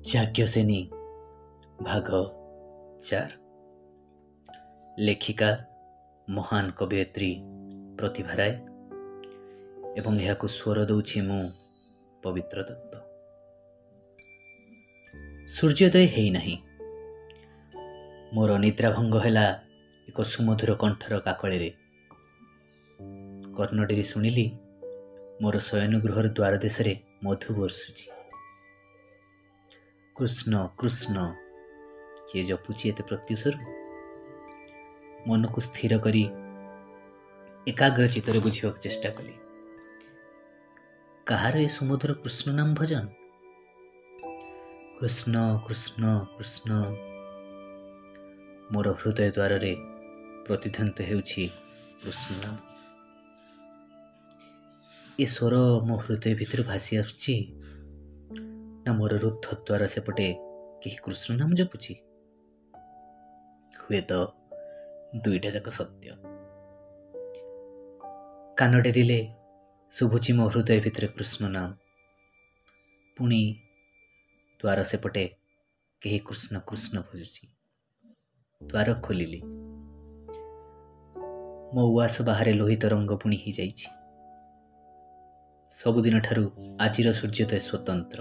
ଯାଜ୍ଞସେନୀ ଭାଗ 4। ଲେଖିକା ମହାନ କବୟିତ୍ରୀ ପ୍ରତିଭା ରାୟ ଏବଂ ଏହାକୁ ସ୍ୱର ଦଉଛି ମୁଁ ପବିତ୍ର ଦତ୍ତ। ସୂର୍ଯ୍ୟୋଦୟ ହେଇନାହିଁ। ମୋର ନିଦ୍ରାଭଙ୍ଗ ହେଲା ଏକ ସୁମଧୁର କଣ୍ଠର କାକଳିରେ। କର୍ଣ୍ଣଟିରେ ଶୁଣିଲି ମୋର ଶୟନଗୃହର ଦ୍ୱାର ଦେଶରେ ମଧୁ ବର୍ଷୁଛି। କୃଷ୍ଣ କୃଷ୍ଣ କିଏ ଜପୁଛି ଏତେ ପ୍ରତ୍ୟୁଷରୁ? ମନକୁ ସ୍ଥିର କରି ଏକାଗ୍ର ଚିତ୍ତରେ ବୁଝିବାକୁ ଚେଷ୍ଟା କଲି। କାହାର ଏ ସୁମଧୁର କୃଷ୍ଣ ନାମ ଭଜନ? କୃଷ୍ଣ କୃଷ୍ଣ କୃଷ୍ଣ ମୋର ହୃଦୟ ଦ୍ୱାରରେ ପ୍ରତିଧ୍ୱନିତ ହେଉଛି କୃଷ୍ଣ ନାମ। ଏ ସ୍ୱର ମୋ ହୃଦୟ ଭିତରୁ ଭାସି ଆସୁଛି ନା ମୋର ରୁଦ୍ଧ ଦ୍ୱାର ସେପଟେ କେହି କୃଷ୍ଣ ନାମ ଜପୁଛି? ହୁଏତ ଦୁଇଟା ଯାକ ସତ୍ୟ। କାନ ଡେରିଲେ ଶୁଭୁଛି ମୋ ହୃଦୟ ଭିତରେ କୃଷ୍ଣ ନାମ, ପୁଣି ଦ୍ୱାର ସେପଟେ କେହି କୃଷ୍ଣ କୃଷ୍ଣ ଭଜୁଛି। ଦ୍ୱାର ଖୋଲିଲି। ମୋ ଉଆସ ବାହାରେ ଲୋହିତ ରଙ୍ଗ ପୁଣି ହେଇଯାଇଛି। ସବୁଦିନ ଠାରୁ ଆଜିର ସୂର୍ଯ୍ୟୋଦୟ ସ୍ୱତନ୍ତ୍ର।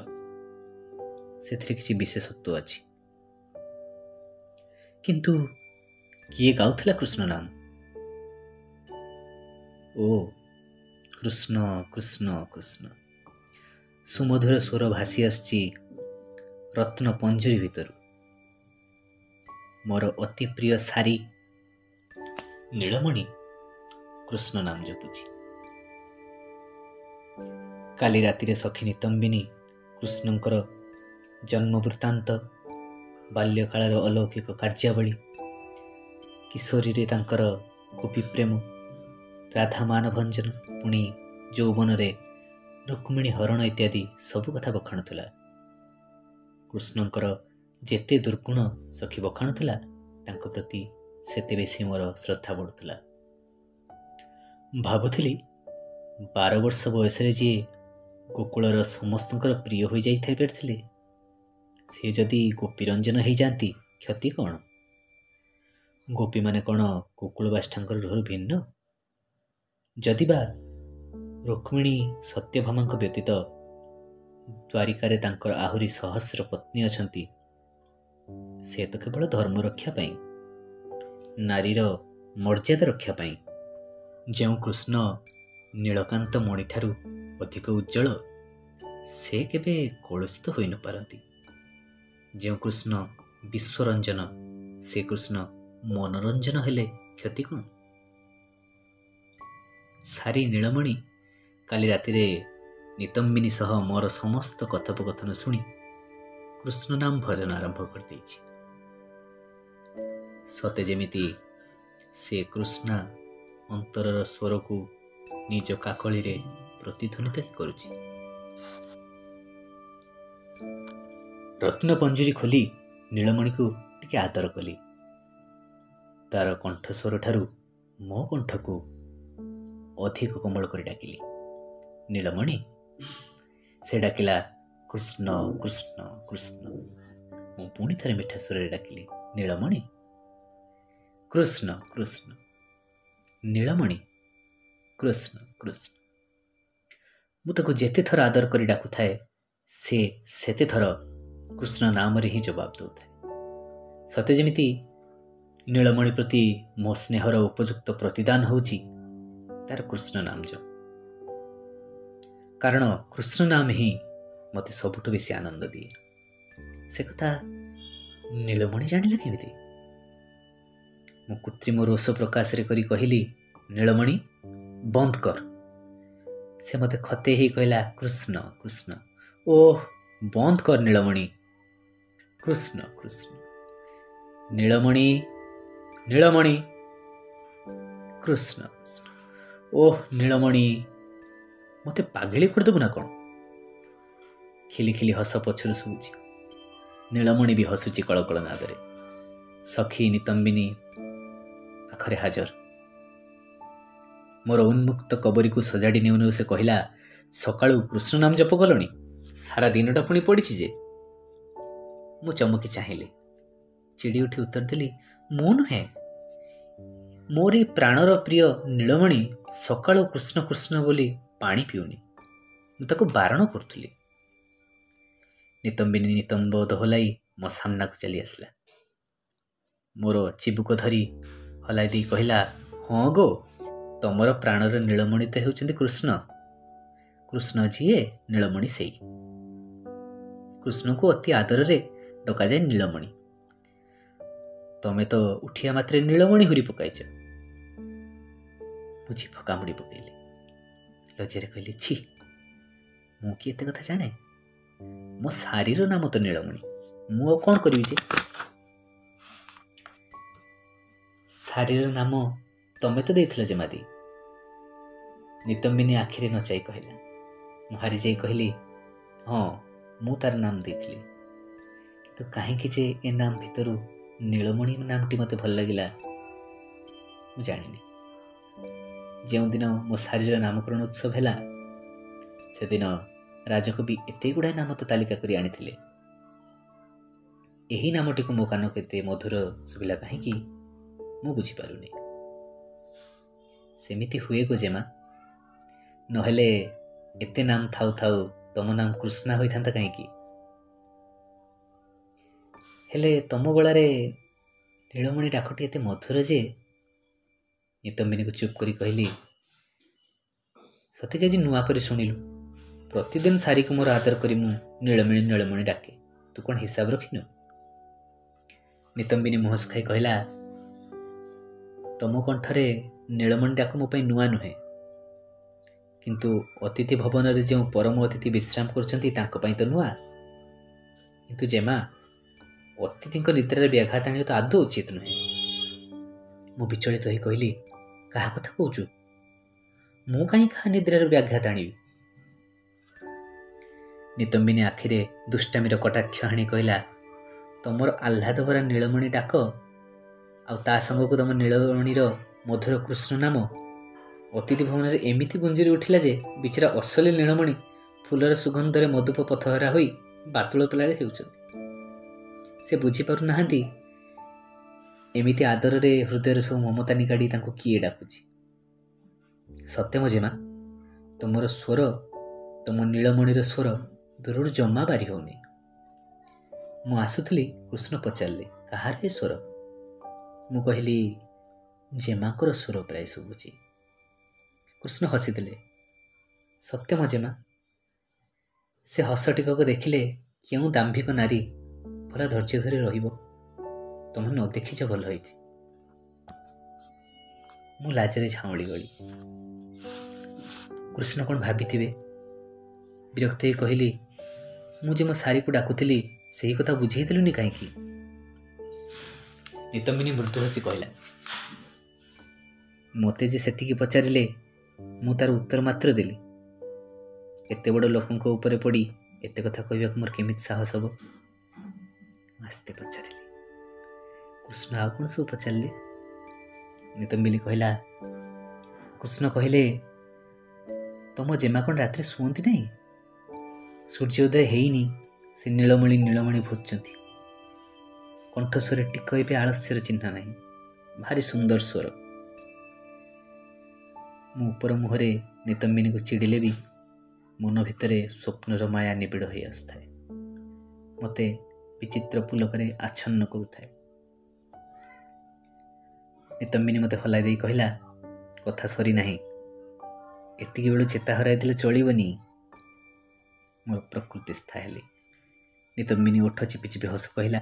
ସେଥିରେ କିଛି ବିଶେଷତ୍ୱ ଅଛି। କିନ୍ତୁ କିଏ ଗାଉଥିଲା କୃଷ୍ଣ ନାମ? ଓ କୃଷ୍ଣ କୃଷ୍ଣ କୃଷ୍ଣ। ସୁମଧୁର ସ୍ୱର ଭାସି ଆସୁଛି ରତ୍ନ ପଞ୍ଜୁରୀ ଭିତରୁ। ମୋର ଅତି ପ୍ରିୟ ସାରୀ ନୀଳମଣି କୃଷ୍ଣ ନାମ ଜପୁଛି। କାଲି ରାତିରେ ସଖୀ ନିତମ୍ବିନୀ କୃଷ୍ଣଙ୍କର ଜନ୍ମ ବୃତ୍ତାନ୍ତ, ବାଲ୍ୟକାଳର ଅଲୌକିକ କାର୍ଯ୍ୟାବଳୀ, କିଶୋରୀରେ ତାଙ୍କର ଗୋପୀ ପ୍ରେମ, ରାଧା ମାନ ଭଞ୍ଜନ, ପୁଣି ଯୌବନରେ ରୁକ୍ମିଣୀ ହରଣ ଇତ୍ୟାଦି ସବୁ କଥା ବଖାଣୁଥିଲା। କୃଷ୍ଣଙ୍କର ଯେତେ ଦୁର୍ଗୁଣ ସଖୀ ବଖାଣୁଥିଲା ତାଙ୍କ ପ୍ରତି ସେତେ ବେଶୀ ମୋର ଶ୍ରଦ୍ଧା ବଢ଼ୁଥିଲା। ଭାବୁଥିଲି 12 ବର୍ଷ ବୟସରେ ଯିଏ ଗୋକୁଳର ସମସ୍ତଙ୍କର ପ୍ରିୟ ହୋଇଯାଇଥାଇ ପାରିଥିଲେ, ସେ ଯଦି ଗୋପୀରଞ୍ଜନ ହେଇଯାଆନ୍ତି କ୍ଷତି କ'ଣ? ଗୋପୀମାନେ କ'ଣ ଗୋକୁଳବାସିଠାଙ୍କର ଠାରୁ ଭିନ୍ନ? ଯଦିବା ରୁକ୍ମିଣୀ ସତ୍ୟଭାମାଙ୍କ ବ୍ୟତୀତ ଦ୍ୱାରିକାରେ ତାଙ୍କର ଆହୁରି ସହସ୍ର ପତ୍ନୀ ଅଛନ୍ତି, ସେ ତ କେବଳ ଧର୍ମ ରକ୍ଷା ପାଇଁ, ନାରୀର ମର୍ଯ୍ୟାଦା ରକ୍ଷା ପାଇଁ। ଯେଉଁ କୃଷ୍ଣ ନୀଳକାନ୍ତ ମଣିଠାରୁ ଅଧିକ ଉଜ୍ଜଳ, ସେ କେବେ କଳୁଷିତ ହୋଇ ନପାରନ୍ତି। ଯେଉଁ କୃଷ୍ଣ ବିଶ୍ୱରଞ୍ଜନ, ସେ କୃଷ୍ଣ ମନୋରଞ୍ଜନ ହେଲେ କ୍ଷତି କ'ଣ? ସାରୀ ନୀଳମଣି କାଲି ରାତିରେ ନିତମ୍ବିନୀ ସହ ମୋର ସମସ୍ତ କଥୋପକଥନ ଶୁଣି କୃଷ୍ଣ ନାମ ଭଜନ ଆରମ୍ଭ କରିଦେଇଛି। ସତେ ଯେମିତି ସେ କୃଷ୍ଣା ଅନ୍ତରର ସ୍ୱରକୁ ନିଜ କାକଳିରେ ପ୍ରତିଧ୍ୱନିତ କରୁଛି। ରତ୍ନପଞ୍ଜୁରୀ ଖୋଲି ନୀଳମଣିକୁ ଟିକେ ଆଦର କଲି। ତାର କଣ୍ଠସ୍ୱର ଠାରୁ ମୋ କଣ୍ଠକୁ ଅଧିକ କୋମଳ କରି ଡାକିଲି, ନୀଳମଣି। ସେ ଡାକିଲା, କୃଷ୍ଣ କୃଷ୍ଣ କୃଷ୍ଣ। ମୁଁ ପୁଣି ଥରେ ମିଠା ସ୍ୱରରେ ଡାକିଲି, ନୀଳମଣି। କୃଷ୍ଣ କୃଷ୍ଣ। ନୀଳମଣି। କୃଷ୍ଣ କୃଷ୍ଣ। ମୁଁ ତାକୁ ଯେତେ ଥର ଆଦର କରି ଡାକୁଥାଏ, ସେ ସେତେ ଥର କୃଷ୍ଣ ନାମରେ ହିଁ ଜବାବ ଦେଉଥାଏ। ସତେ ଯେମିତି ନୀଳମଣି ପ୍ରତି ମୋ ସ୍ନେହର ଉପଯୁକ୍ତ ପ୍ରତିଦାନ ହେଉଛି ତାର କୃଷ୍ଣ ନାମ ଜପ। କାରଣ କୃଷ୍ଣ ନାମ ହିଁ ମୋତେ ସବୁଠୁ ବେଶୀ ଆନନ୍ଦ ଦିଏ। ସେ କଥା ନୀଳମଣି ଜାଣିଲା କେମିତି? ମୁଁ କୃତ୍ରିମ ରୋଷ ପ୍ରକାଶରେ କରି କହିଲି, ନୀଳମଣି ବନ୍ଦ କର। ସେ ମୋତେ ଖତେଇ ହେଇ କହିଲା, କୃଷ୍ଣ କୃଷ୍ଣ। ଓଃ ବନ୍ଦ କର ନୀଳମଣି। କୃଷ୍ଣ କୃଷ୍ଣ। ନୀଳମଣି ନୀଳମଣି। କୃଷ୍ଣ କୃଷ୍ଣ। ଓଃ ନୀଳମଣି, ମୋତେ ପାଗଳି କରିଦେବୁ ନା କ'ଣ? ଖିଲି ଖିଲି ହସ ପଛରୁ ଶୁଭୁଛି। ନୀଳମଣି ବି ହସୁଛି କଳକଳ ନାଦରେ। ସଖୀ ନିତମ୍ବିନୀ ପାଖରେ ହାଜର। ମୋର ଉନ୍ମୁକ୍ତ କବରୀକୁ ସଜାଡ଼ି ନେଉ ନେଉ ସେ କହିଲା, ସକାଳୁ କୃଷ୍ଣ ନାମ ଜପ କଲଣି? ସାରା ଦିନଟା ପୁଣି ପଡ଼ିଛି ଯେ। ମୁଁ ଚମକି ଚାହିଁଲି। ଚିଡ଼ି ଉଠି ଉତ୍ତର ଦେଲି, ମୁଁ ନୁହେଁ, ମୋରି ପ୍ରାଣର ପ୍ରିୟ ନୀଳମଣି ସକାଳୁ କୃଷ୍ଣ କୃଷ୍ଣ ବୋଲି ପାଣି ପିଉନି। ମୁଁ ତାକୁ ବାରଣ କରୁଥିଲି। ନିତମ୍ବିନୀ ନିତମ୍ବ ଦୋହଲାଇ ମୋ ସାମ୍ନାକୁ ଚାଲି ଆସିଲା। ମୋର ଚିବୁକ ଧରି ହଲାଇ ଦେଇ କହିଲା, ହଁ ଗୋ, ତମର ପ୍ରାଣର ନୀଳମଣି ତ ହେଉଛନ୍ତି କୃଷ୍ଣ। କୃଷ୍ଣ ଯିଏ, ନୀଳମଣି ସେଇ। କୃଷ୍ଣକୁ ଅତି ଆଦରରେ ଡକାଯାଏ ନୀଳମଣି। ତମେ ତ ଉଠିବା ମାତ୍ରେ ନୀଳମଣି ହୁରି ପକାଇଛ। ମୁଁ ଜିଭ କାମୁଡ଼ି ପକେଇଲି। ଲଜ୍ଜାରେ କହିଲି, ଛି, ମୁଁ କି ଏତେ କଥା ଜାଣେ? ମୋ ଶାରୀର ନାମ ତ ନୀଳମଣି। ମୁଁ ଆଉ କ'ଣ କରିବି ଯେ? ଶାରୀର ନାମ ତମେ ତ ଦେଇଥିଲ ଜେମାଦି। ନିତମ୍ବିନୀ ଆଖିରେ ନଚାଇ କହିଲା। ମୁଁ ହାରିଯାଇ କହିଲି, ହଁ, ମୁଁ ତାର ନାମ ଦେଇଥିଲି। କିନ୍ତୁ କାହିଁକି ଯେ ଏ ନାମ ଭିତରୁ ନୀଳମଣି ନାମଟି ମୋତେ ଭଲ ଲାଗିଲା ମୁଁ ଜାଣିନି। ଯେଉଁଦିନ ମୋ ଶାରୀର ନାମକରଣ ଉତ୍ସବ ହେଲା, ସେଦିନ ରାଜକବି ଏତେ ଗୁଡ଼ାଏ ନାମ ତ ତାଲିକା କରି ଆଣିଥିଲେ। ଏହି ନାମଟିକୁ ମୋ କାନକୁ ଏତେ ମଧୁର ଶୁଭିଲା କାହିଁକି ମୁଁ ବୁଝିପାରୁନି। ସେମିତି ହୁଏ ଗୋ ଜେମା, ନହେଲେ ଏତେ ନାମ ଥାଉ ଥାଉ ତମ ନାମ କୃଷ୍ଣା ହୋଇଥାନ୍ତା କାହିଁକି? ହେଲେ ତମ ଗଳାରେ ନୀଳମଣି ଡାକଟି ଏତେ ମଧୁର ଯେ। ନିତମ୍ବିନୀକୁ ଚୁପ୍ କରି କହିଲି, ସତେ ଆଜି ନୂଆ କରି ଶୁଣିଲୁ। ପ୍ରତିଦିନ ସାରିକୁ ମୋର ଆଦର କରି ମୁଁ ନୀଳମଣି ନୀଳମଣି ଡାକେ। ତୁ କ'ଣ ହିସାବ ରଖିନୁ? ନିତମ୍ବିନୀ ମୁହଁ ସୁଖାଇ କହିଲା, ତମ କଣ୍ଠରେ ନୀଳମଣି ଡାକ ମୋ ପାଇଁ ନୂଆ ନୁହେଁ, କିନ୍ତୁ ଅତିଥି ଭବନରେ ଯେଉଁ ପରମ ଅତିଥି ବିଶ୍ରାମ କରୁଛନ୍ତି ତାଙ୍କ ପାଇଁ ତ ନୂଆ। କିନ୍ତୁ ଜେମା, ଅତିଥିଙ୍କ ନିଦ୍ରାରେ ବ୍ୟାଘାତ ଆଣିବା ତ ଆଦୌ ଉଚିତ ନୁହେଁ। ମୁଁ ବିଚଳିତ ହୋଇ କହିଲି, କାହା କଥା କହୁଛୁ? ମୁଁ କାହିଁ କାହା ନିଦ୍ରାରେ ବ୍ୟାଘାତ ଆଣିବି? ନିତମ୍ବିନୀ ଆଖିରେ ଦୁଷ୍ଟାମୀର କଟାକ୍ଷ ହାଣି କହିଲା, ତମର ଆହ୍ଲାଦ ଭରା ନୀଳମଣି ଡାକ ଆଉ ତା ସାଙ୍ଗକୁ ତମ ନୀଳମଣିର ମଧୁର କୃଷ୍ଣ ନାମ ଅତିଥି ଭବନରେ ଏମିତି ଗୁଞ୍ଜରି ଉଠିଲା ଯେ ବିଚରା ଅସଲି ନୀଳମଣି ଫୁଲର ସୁଗନ୍ଧରେ ମଧୁପ ପଥହରା ହୋଇ ବାତୁଳ ପିଲାରେ ହେଉଛନ୍ତି। ସେ ବୁଝିପାରୁନାହାନ୍ତି ଏମିତି ଆଦରରେ ହୃଦୟରେ ସବୁ ମମତା ନିଗାଡ଼ି ତାଙ୍କୁ କିଏ ଡାକୁଛି। ସତ୍ୟ ମୋ ଜେମା, ତମର ସ୍ୱର, ତମ ନୀଳମଣିର ସ୍ୱର ଦୂରରୁ ଜମା ବାରି ହଉନି। ମୁଁ ଆସୁଥିଲି, କୃଷ୍ଣ ପଚାରିଲେ, କାହାର ଏ ସ୍ୱର? ମୁଁ କହିଲି, ଜେମାଙ୍କର ସ୍ୱର ପ୍ରାୟ ଶୁଭୁଛି। କୃଷ୍ଣ ହସିଦେଲେ। ସତ୍ୟ ମୋ ଜେମା, ସେ ହସ ଟିକକ ଦେଖିଲେ କେଉଁ ଦାମ୍ଭିକ ନାରୀ ଭଲା ଧୈର୍ଯ୍ୟ ଧରି ରହିବ? ତମେ ନ ଦେଖିଛ ଭଲ ହେଇଛି। ମୁଁ ଲାଜରେ ଝାଉଁଳି ଗଲି। କୃଷ୍ଣ କ'ଣ ଭାବିଥିବେ? ବିରକ୍ତ ହୋଇ କହିଲି, ମୁଁ ଯେ ମୋ ଶାରୀକୁ ଡାକୁଥିଲି ସେହି କଥା ବୁଝେଇଦେଲୁନି କାହିଁକି? ନିତମ୍ବିନୀ ମୃଦୁ ହସି କହିଲା, ମୋତେ ଯେ ସେତିକି ପଚାରିଲେ ମୁଁ ତାର ଉତ୍ତର ମାତ୍ର ଦେଲି। ଏତେ ବଡ଼ ଲୋକଙ୍କ ଉପରେ ପଡ଼ି ଏତେ କଥା କହିବାକୁ ମୋର କେମିତି ସାହସ ହବ? ଆସ୍ତେ ପଚାରିଲି, କୃଷ୍ଣ ଆଉ କ'ଣ ସବୁ ପଚାରିଲେ? ନିତମ୍ବିନୀ କହିଲା, କୃଷ୍ଣ କହିଲେ, ତମ ଜେମା କ'ଣ ରାତିରେ ଶୁଅନ୍ତି ନାହିଁ? ସୂର୍ଯ୍ୟୋଦୟ ହେଇନି ସେ ନୀଳମଣି ନୀଳମଣି ଭୋଜୁଛନ୍ତି। କଣ୍ଠସ୍ୱରରେ ଟିକ ଏବେ ଆଳସ୍ୟର ଚିହ୍ନ ନାହିଁ। ଭାରି ସୁନ୍ଦର ସ୍ୱର। ମୁଁ ଉପର ମୁହଁରେ ନିତମ୍ବିନୀକୁ ଚିଡ଼ିଲେ ବି ମନ ଭିତରେ ସ୍ୱପ୍ନର ମାୟା ନିବିଡ଼ ହୋଇ ଆସୁଥାଏ। ମୋତେ ବିଚିତ୍ର ପୁଲକରେ ଆଚ୍ଛନ୍ନ କରୁଥାଏ। ନିତମ୍ବିନୀ ମୋତେ ହଲାଇ ଦେଇ କହିଲା, କଥା ସରି ନାହିଁ, ଏତିକି ବେଳୁ ଚେତା ହରାଇ ଦେଲେ ଚଳିବନି। ମୋର ପ୍ରକୃତିସ୍ଥ ହେଲି। ନିତମ୍ବିନୀ ଓଠ ଚିପି ଚିପି ହସ କହିଲା,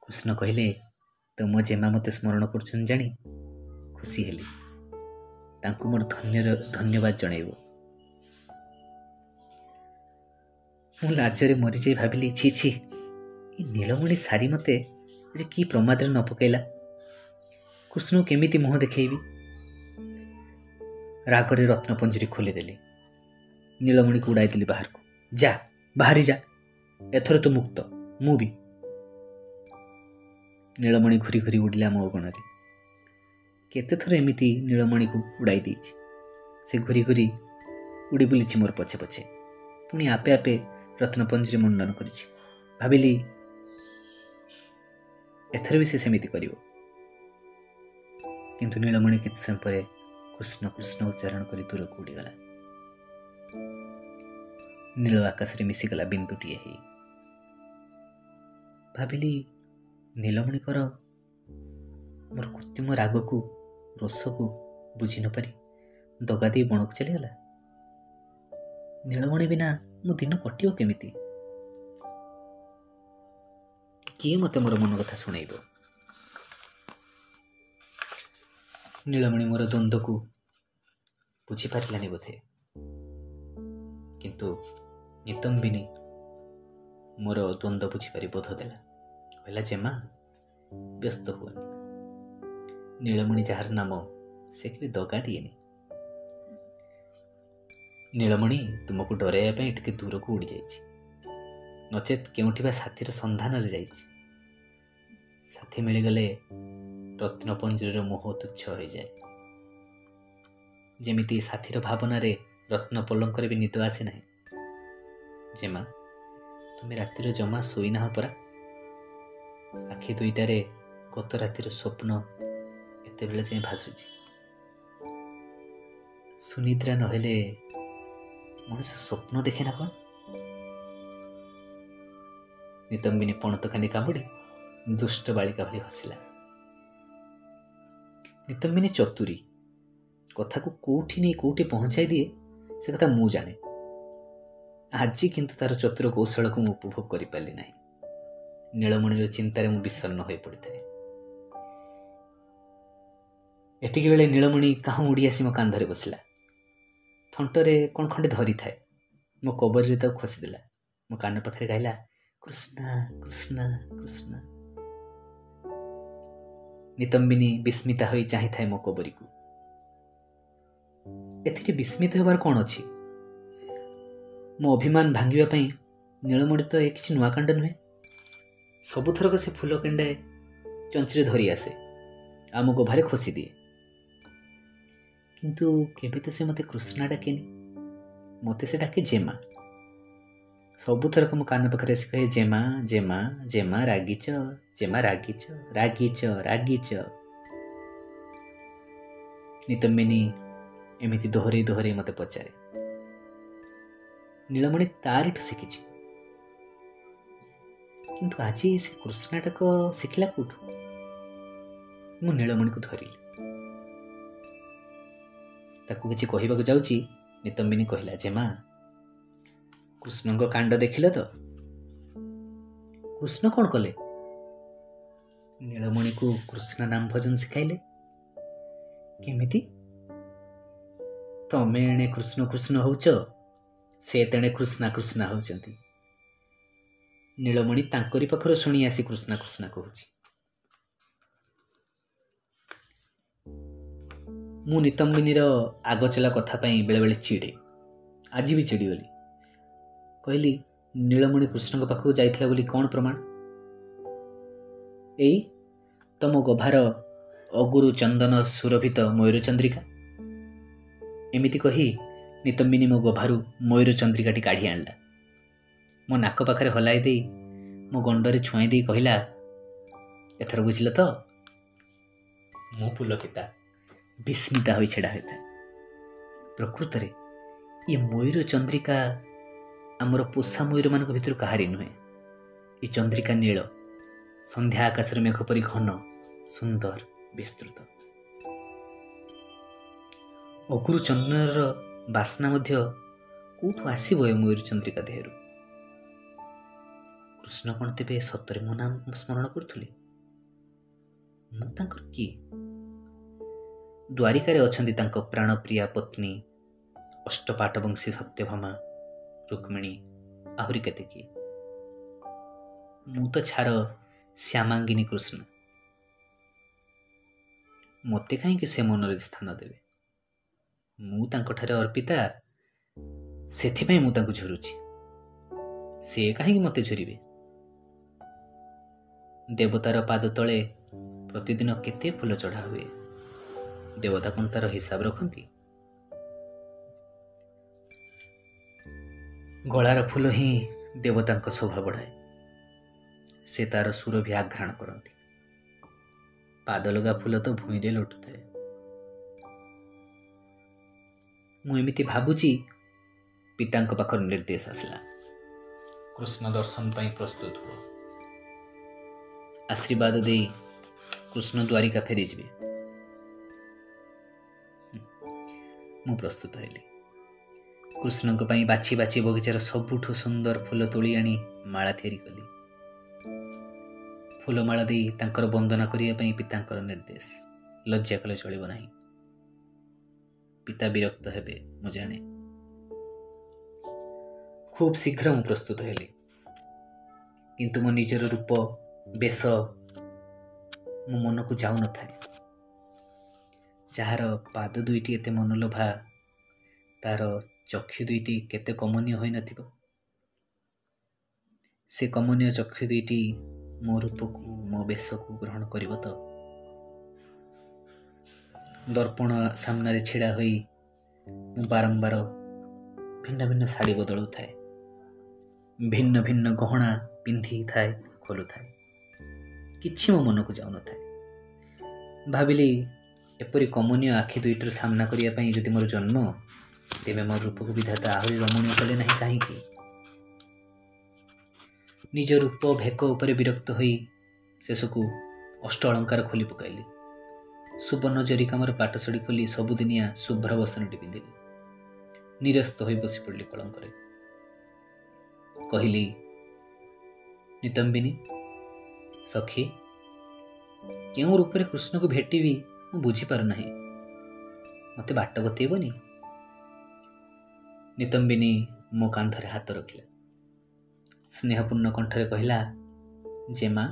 କୃଷ୍ଣ କହିଲେ, ତମ ଜେମା ମୋତେ ସ୍ମରଣ କରୁଛନ୍ତି ଜାଣି ଖୁସି ହେଲି। ତାଙ୍କୁ ମୋର ଧନ୍ୟବାଦ ଜଣାଇବ। ମୁଁ ଲାଜରେ ମରିଯାଇ ଭାବିଲି, ଛି ଛି, ଏ ନୀଳମଣି ଶାରୀ ମୋତେ ଆଜି କି ପ୍ରମାଦରେ ନ ପକାଇଲା। କୃଷ୍ଣକୁ କେମିତି ମୁହଁ ଦେଖେଇବି? ରାଗରେ ରତ୍ନପଞ୍ଜୁରୀ ଖୋଲିଦେଲି। ନୀଳମଣିକୁ ଉଡ଼ାଇଦେଲି ବାହାରକୁ। ଯା, ବାହାରି ଯା, ଏଥର ତୁ ମୁକ୍ତ, ମୁଁ ବି। ନୀଳମଣି ଘୁରି ଘୁରି ଉଡ଼ିଲା ମୋ ଅଗଣାରେ। କେତେଥର ଏମିତି ନୀଳମଣିକୁ ଉଡ଼ାଇ ଦେଇଛି। ସେ ଘୁରି ଘୁରି ଉଡ଼ି ବୁଲିଛି ମୋର ପଛେ ପଛେ, ପୁଣି ଆପେ ଆପେ ରତ୍ନପଞ୍ଜୁରୀ ମୁଣ୍ଡନ କରିଛି। ଭାବିଲି, ଏଥର ବି ସେ ସେମିତି କରିବ। କିନ୍ତୁ ନୀଳମଣି କିଛି ସମୟ ପରେ କୃଷ୍ଣ କୃଷ୍ଣ ଉଚ୍ଚାରଣ କରି ଦୂରକୁ ଉଡ଼ିଗଲା। ନୀଳ ଆକାଶରେ ମିଶିଗଲା ବିନ୍ଦୁଟିଏ ହେଇ। ଭାବିଲି ନୀଳମଣିଙ୍କର ମୋର କୃତ୍ରିମ ରାଗକୁ ରୋଷକୁ ବୁଝି ନ ପାରି ଦଗା ଦେଇ ବଣକୁ ଚାଲିଗଲା। ନୀଳମଣି ବିନା ମୋ ଦିନ କଟିବ କେମିତି? କିଏ ମୋତେ ମୋର ମନ କଥା ଶୁଣାଇବ? ନୀଳମଣି ମୋର ଦ୍ୱନ୍ଦ୍ୱକୁ ବୁଝିପାରିଲାନି ବୋଧେ, କିନ୍ତୁ ନିତମ୍ବିନୀ ମୋର ଦ୍ୱନ୍ଦ୍ୱ ବୁଝିପାରି ବୋଧ ଦେଲା। କହିଲା, ଜେମା ବ୍ୟସ୍ତ ହୁଅନି, ନୀଳମଣି ଯାହାର ନାମ ସେ କେବେ ଦଗା ଦିଏନି। ନୀଳମଣି ତୁମକୁ ଡରାଇବା ପାଇଁ ଟିକେ ଦୂରକୁ ଉଡ଼ି ଯାଇଛି, ନଚେତ୍ କେଉଁଠି ବା ସାଥୀର ସନ୍ଧାନରେ ଯାଇଛି। ସାଥୀ ମିଳିଗଲେ ରତ୍ନପଞ୍ଜୁରୀର ମୋହ ତୁଚ୍ଛ ହୋଇଯାଏ। ଯେମିତି ସାଥୀର ଭାବନାରେ ରତ୍ନ ପଲଙ୍କରେ ବି ନିଦ ଆସେ ନାହିଁ। ଜେମା, ତୁମେ ରାତିରେ ଜମା ଶୋଇନାହ ପରା? ଆଖି ଦୁଇଟାରେ ଗତ ରାତିର ସ୍ୱପ୍ନ ଏତେବେଳେ ଯାଏଁ ଭାସୁଛି। ସୁନିଦ୍ରା ନହେଲେ ମଣିଷ ସ୍ୱପ୍ନ ଦେଖେ ନା କ'ଣ? ନିତମ୍ବିନୀ ପଣତକାନି କାମୁଡ଼ି ଦୁଷ୍ଟ ବାଳିକା ଭଳି ହସିଲା। ନିତମ୍ବିନୀ ଚତୁରୀ, କଥାକୁ କୋଉଠି ନେଇ କୋଉଠି ପହଞ୍ଚାଇ ଦିଏ ସେ କଥା ମୁଁ ଜାଣେ। ଆଜି କିନ୍ତୁ ତାର ଚତୁର କୌଶଳକୁ ମୁଁ ଉପଭୋଗ କରିପାରିଲି ନାହିଁ। ନୀଳମଣିର ଚିନ୍ତାରେ ମୁଁ ବିଷଣ୍ଣ ହୋଇ ପଡ଼ିଥାଏ। ଏତିକି ବେଳେ ନୀଳମଣି କାହୁଁ ଉଡ଼ି ଆସି ମୋ କାନ୍ଧରେ ବସିଲା। ଥଣ୍ଟରେ କ'ଣ ଖଣ୍ଡେ ଧରିଥାଏ। ମୋ କବରୀରେ ତାକୁ ଖୋସିଦେଲା। ମୋ କାନ ପାଖରେ ଗାଇଲା, କୃଷ୍ଣା କୃଷ୍ଣା କୃଷ୍ଣା। ନିତମ୍ବିନୀ ବିସ୍ମିତା ହୋଇ ଚାହିଁଥାଏ ମୋ କବରୀକୁ। ଏଥିରେ ବିସ୍ମିତ ହେବାର କ'ଣ ଅଛି? ମୋ ଅଭିମାନ ଭାଙ୍ଗିବା ପାଇଁ ନୀଳମଣି ତ ଏ କିଛି ନୂଆ କାଣ୍ଡ ନୁହେଁ। ସବୁଥରକ ସେ ଫୁଲ କେଣ୍ଡାଏ ଚଞ୍ଚୁରେ ଧରି ଆସେ, ଆମ ଗଭାରେ ଖୋସି ଦିଏ। କିନ୍ତୁ କେବେ ତ ସେ ମୋତେ କୃଷ୍ଣା ଡାକେନି, ମୋତେ ସେ ଡାକେ ଜେମା। ସବୁଥରକ ମୋ କାନ ପାଖରେ ଆସି କହେ, ଜେମା ଜେମା ଜେମା ରାଗିଛ, ଜେମା ରାଗିଛ, ରାଗିଛ ରାଗିଛ। ନିତମ୍ବିନୀ ଏମିତି ଦୋହରେଇ ଦୋହରେଇ ମୋତେ ପଚାରେ। ନୀଳମଣି ତାରିଠୁ ଶିଖିଛି, କିନ୍ତୁ ଆଜି ସେ କୃଷ୍ଣାଟକ ଶିଖିଲା କୋଉଠୁ? ମୁଁ ନୀଳମଣିକୁ ଧରିଲି। ତାକୁ କିଛି କହିବାକୁ ଯାଉଛି, ନିତମ୍ବିନୀ କହିଲା, ଜେମା କୃଷ୍ଣଙ୍କ କାଣ୍ଡ ଦେଖିଲ ତ? କୃଷ୍ଣ କ'ଣ କଲେ? ନୀଳମଣିକୁ କୃଷ୍ଣ ନାମ ଭଜନ ଶିଖାଇଲେ। କେମିତି? ତମେ ଏଣେ କୃଷ୍ଣ କୃଷ୍ଣ ହଉଛ, ସେ ତେଣେ କୃଷ୍ଣା କୃଷ୍ଣା ହଉଛନ୍ତି। ନୀଳମଣି ତାଙ୍କରି ପାଖରୁ ଶୁଣି ଆସି କୃଷ୍ଣା କୃଷ୍ଣା କହୁଛି। ମୁଁ ନିତମ୍ବିନୀର ଆଗଚଲା କଥା ପାଇଁ ବେଳେବେଳେ ଚିଡ଼େ। ଆଜି ବି ଚିଡ଼ିଗଲି। କହିଲି, ନୀଳମଣି କୃଷ୍ଣଙ୍କ ପାଖକୁ ଯାଇଥିଲା ବୋଲି କ'ଣ ପ୍ରମାଣ? ଏଇ ତମ ଗଭାର ଅଗୁରୁ ଚନ୍ଦନ ସୁରଭିତ ମୟୂରଚନ୍ଦ୍ରିକା। ଏମିତି କହି ନିତମ୍ବିନୀ ମୋ ଗଭାରୁ ମୟୂରଚନ୍ଦ୍ରିକାଟି କାଢ଼ି ଆଣିଲା। ମୋ ନାକ ପାଖରେ ହଲାଇ ଦେଇ ମୋ ଗଣ୍ଡରେ ଛୁଆଇଁ ଦେଇ କହିଲା, ଏଥର ବୁଝିଲ ତ? ମୁଁ ପୁଲକିତା ବିସ୍ମିତା ହୋଇ ଛିଡ଼ା ହୋଇଥାଏ। ପ୍ରକୃତରେ ଏ ମୟୂରଚନ୍ଦ୍ରିକା ଆମର ପୋଷା ମୟୂରମାନଙ୍କ ଭିତରୁ କାହାରି ନୁହେଁ। ଏ ଚନ୍ଦ୍ରିକା ନୀଳ, ସନ୍ଧ୍ୟା ଆକାଶର ମେଘ ପରି ଘନ, ସୁନ୍ଦର, ବିସ୍ତୃତ। ଅଗୁରୁ ଚନ୍ଦନର ବାସ୍ନା ମଧ୍ୟ କୋଉଠୁ ଆସିବ ଏ ମୟୂରଚନ୍ଦ୍ରିକା ଦେହରୁ? କୃଷ୍ଣ କ'ଣ ତେବେ ସତରେ ମୋ ନାମ ସ୍ମରଣ କରୁଥିଲେ? ମୁଁ ତାଙ୍କର କିଏ? ଦ୍ୱାରିକାରେ ଅଛନ୍ତି ତାଙ୍କ ପ୍ରାଣପ୍ରିୟା ପତ୍ନୀ ଅଷ୍ଟପାଟବଂଶୀ ସତ୍ୟଭାମା, ରୁକ୍ମିଣୀ, ଆହୁରି କେତେ କିଏ। ମୁଁ ତ ଛାର ଶ୍ୟାମାଙ୍ଗିନୀ କୃଷ୍ଣ। ମୋତେ କାହିଁକି ସେ ମନରେ ସ୍ଥାନ ଦେବେ? ମୁଁ ତାଙ୍କଠାରେ ଅର୍ପିତା, ସେଥିପାଇଁ ମୁଁ ତାଙ୍କୁ ଝୁରୁଛି। ସେ କାହିଁକି ମୋତେ ଝୁରିବେ? ଦେବତାର ପାଦ ତଳେ ପ୍ରତିଦିନ କେତେ ଫୁଲ ଚଢ଼ା ହୁଏ। ଦେବତା କ'ଣ ତାର ହିସାବ ରଖନ୍ତି? ଗଳାର ଫୁଲ ହିଁ ଦେବତାଙ୍କ ଶୋଭା ବଢ଼ାଏ। ସେ ତାର ସୁରଭି ଆଘ୍ରାଣ କରନ୍ତି। ପାଦଲଗା ଫୁଲ ତ ଭୂଇଁରେ ଲୋଟୁଥାଏ। ମୁଁ ଏମିତି ଭାବୁଛି, ପିତାଙ୍କ ପାଖରୁ ନିର୍ଦ୍ଦେଶ ଆସିଲା, କୃଷ୍ଣ ଦର୍ଶନ ପାଇଁ ପ୍ରସ୍ତୁତ ହୁଅ। ଆଶୀର୍ବାଦ ଦେଇ କୃଷ୍ଣ ଦ୍ୱାରିକା ଫେରିଯିବେ। ମୁଁ ପ୍ରସ୍ତୁତ ହେଲି। କୃଷ୍ଣଙ୍କ ପାଇଁ ବାଛି ବାଛି ବଗିଚାର ସବୁଠୁ ସୁନ୍ଦର ଫୁଲ ତୋଳି ଆଣି ମାଳା ତିଆରି କଲି। ଫୁଲମାଳା ଦେଇ ତାଙ୍କର ବନ୍ଦନା କରିବା ପାଇଁ ପିତାଙ୍କର ନିର୍ଦ୍ଦେଶ। ଲଜ୍ଜା କଲେ ଚଳିବ ନାହିଁ। ପିତା ବିରକ୍ତ ହେବେ, ମୁଁ ଜାଣେ। ଖୁବ୍ ଶୀଘ୍ର ମୁଁ ପ୍ରସ୍ତୁତ ହେଲି। କିନ୍ତୁ ମୋ ନିଜର ରୂପ, ବେଶ ମୋ ମନକୁ ଯାଉନଥାଏ। ଯାହାର ପାଦ ଦୁଇଟି ଏତେ ମନଲୋଭା, ତାର ଚକ୍ଷୁ ଦୁଇଟି କେତେ କମନୀୟ ହୋଇନଥିବ। ସେ କମନୀୟ ଚକ୍ଷୁ ଦୁଇଟି ମୋ ରୂପକୁ, ମୋ ବେଶକୁ ଗ୍ରହଣ କରିବ ତ? ଦର୍ପଣ ସାମ୍ନାରେ ଛିଡ଼ା ହୋଇ ମୁଁ ବାରମ୍ବାର ଭିନ୍ନ ଭିନ୍ନ ଶାଢ଼ୀ ବଦଳୁଥାଏ। ଭିନ୍ନ ଭିନ୍ନ ଗହଣା ପିନ୍ଧିଥାଏ, ଖୋଲୁଥାଏ। କିଛି ମୋ ମନକୁ ଯାଉନଥାଏ। ଭାବିଲି, ଏପରି କମନୀୟ ଆଖି ଦୁଇଟିର ସାମ୍ନା କରିବା ପାଇଁ ଯଦି ମୋର ଜନ୍ମ, ତେବେ ମୋର ରୂପକୁ ବିଧାତା ଆହୁରି ରମଣୀୟ କଲେ ନାହିଁ କାହିଁକି? ନିଜ ରୂପ ଭେକ ଉପରେ ବିରକ୍ତ ହୋଇ ଶେଷକୁ ଅଷ୍ଟ ଅଳଙ୍କାର ଖୋଲି ପକାଇଲି। ସୁବର୍ଣ୍ଣ ଜରିକାମର ପାଟଶଢ଼ୀ ଖୋଲି ସବୁଦିନିଆ ଶୁଭ୍ର ବସନଟି ପିନ୍ଧିଲି। ନିରସ୍ତ ହୋଇ ବସି ପଡ଼ିଲି ପଲଙ୍କରେ। କହିଲି, ନିତମ୍ବିନୀ ସଖୀ, କେଉଁ ରୂପରେ କୃଷ୍ଣକୁ ଭେଟିବି ମୁଁ ବୁଝିପାରୁନାହିଁ। ମୋତେ ବାଟ ବତେଇବନି? ନିତମ୍ବିନୀ ମୋ କାନ୍ଧରେ ହାତ ରଖିଲା। ସ୍ନେହପୂର୍ଣ୍ଣ କଣ୍ଠରେ କହିଲା, ଯେ ମା,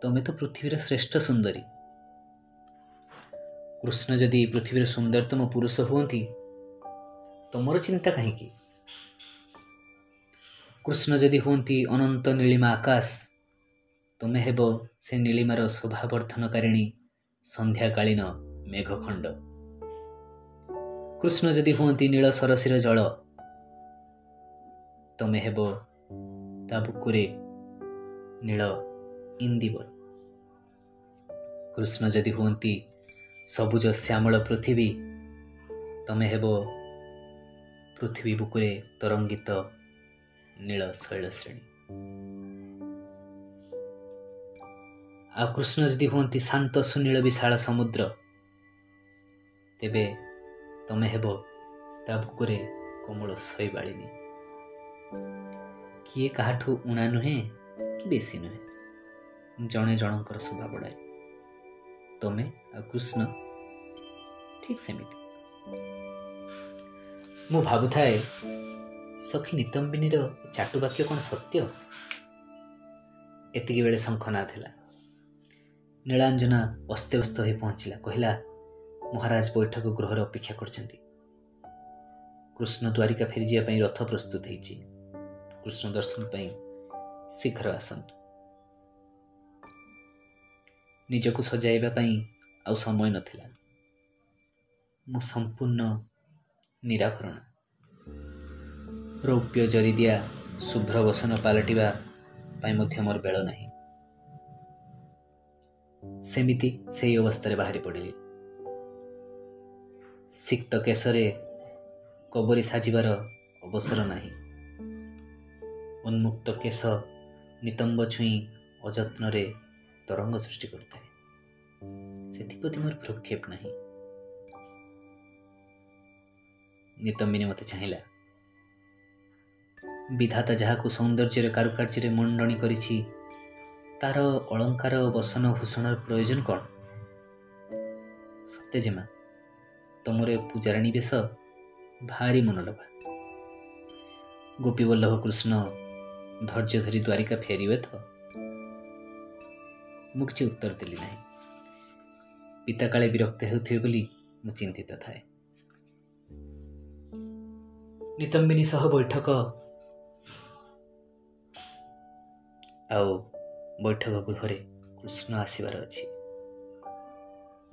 ତମେ ତ ପୃଥିବୀର ଶ୍ରେଷ୍ଠ ସୁନ୍ଦରୀ। କୃଷ୍ଣ ଯଦି ପୃଥିବୀର ସୁନ୍ଦରତମ ପୁରୁଷ ହୁଅନ୍ତି, ତମର ଚିନ୍ତା କାହିଁକି? କୃଷ୍ଣ ଯଦି ହୁଅନ୍ତି ଅନନ୍ତ ନୀଳିମା ଆକାଶ, ତମେ ହେବ ସେ ନୀଳିମାର ଶୋଭାବର୍ଦ୍ଧନକାରିଣୀ ସନ୍ଧ୍ୟାକାଳୀନ ମେଘଖଣ୍ଡ। କୃଷ୍ଣ ଯଦି ହୁଅନ୍ତି ନୀଳ ସରସିର ଜଳ, ତମେ ହେବ ତା ବୁକୁରେ ନୀଳ ଇନ୍ଦିବର। କୃଷ୍ଣ ଯଦି ହୁଅନ୍ତି ସବୁଜ ଶ୍ୟାମଳ ପୃଥିବୀ, ତମେ ହେବ ପୃଥିବୀ ବୁକୁରେ ତରଙ୍ଗିତ ନୀଳ ଶୈଳଶ୍ରେଣୀ। ଆଉ କୃଷ୍ଣ ଯଦି ହୁଅନ୍ତି ଶାନ୍ତ ସୁନୀଳ ବିଶାଳ ସମୁଦ୍ର, ତେବେ ତମେ ହେବ ତା ବୁକୁରେ କୋମଳ ଶୈବାଳିନୀ। କିଏ କାହାଠୁ ଊଣା ନୁହେଁ କି ବେଶୀ ନୁହେଁ, ଜଣେ ଜଣଙ୍କର ଶୋଭା ବଢ଼ାଏ। ତମେ ଆଉ କୃଷ୍ଣ ଠିକ୍ ସେମିତି। ମୁଁ ଭାବୁଥାଏ, ସଖୀ ନିତମ୍ବିନୀର ଚାଟୁ ବାକ୍ୟ କ'ଣ ସତ୍ୟ? ଏତିକି ବେଳେ ଶଙ୍ଖନାଦ ହେଲା। ନୀଳାଞ୍ଜନା ଅସ୍ତବ୍ୟସ୍ତ ହୋଇ ପହଞ୍ଚିଲା। କହିଲା, ମହାରାଜ ବୈଠକ ଗୃହରେ ଅପେକ୍ଷା କରିଛନ୍ତି। କୃଷ୍ଣ ଦ୍ୱାରିକା ଫେରିଯିବା ପାଇଁ ରଥ ପ୍ରସ୍ତୁତ ହେଇଛି। କୃଷ୍ଣ ଦର୍ଶନ ପାଇଁ ଶୀଘ୍ର ଆସନ୍ତୁ। ନିଜକୁ ସଜାଇବା ପାଇଁ ଆଉ ସମୟ ନଥିଲା। ମୁଁ ସମ୍ପୂର୍ଣ୍ଣ ନିରାଭରଣ। ରୌପ୍ୟ ଜରିଦିଆ ଶୁଭ୍ର ବସନ ପାଲଟିବା ପାଇଁ ମଧ୍ୟ ମୋର ବେଳ ନାହିଁ। ସେମିତି ସେଇ ଅବସ୍ଥାରେ ବାହାରି ପଡ଼ିଲି। ସିକ୍ତ କେଶରେ କବରୀ ସାଜିବାର ଅବସର ନାହିଁ। ଉନ୍ମୁକ୍ତ କେଶ ନିତମ୍ବ ଛୁଇଁ ଅଯତ୍ନରେ ତରଙ୍ଗ ସୃଷ୍ଟି କରିଥାଏ। ସେଥିପ୍ରତି ମୋର ଭ୍ରୂକ୍ଷେପ ନାହିଁ। ନିତମ୍ବିନୀ ମୋତେ ଚାହିଁଲା। ବିଧାତା ଯାହାକୁ ସୌନ୍ଦର୍ଯ୍ୟରେ କାରୁକାର୍ଯ୍ୟରେ ମଣ୍ଡଣି କରିଛି, ତାର ଅଳଙ୍କାର ବସନ ଭୂଷଣର ପ୍ରୟୋଜନ କ'ଣ? ସତେ ଯେ ମା, ତମର ପୂଜାରାଣୀ ବେଶ ଭାରି ମନଲୋଭା। ଗୋପୀବଲ୍ଲଭ କୃଷ୍ଣ ଧୈର୍ଯ୍ୟ ଧରି ଦ୍ୱାରିକା ଫେରିବେ ତ? ମୁଁ କିଛି ଉତ୍ତର ଦେଲି ନାହିଁ। ପିତା କାଳେ ବିରକ୍ତ ହେଉଥିବେ ବୋଲି ମୁଁ ଚିନ୍ତିତ ଥାଏ। ନିତମ୍ବିନୀ ସହ ବୈଠକ ଆଉ ବୈଠକ ଗୃହରେ କୃଷ୍ଣ ଆସିବାର ଅଛି।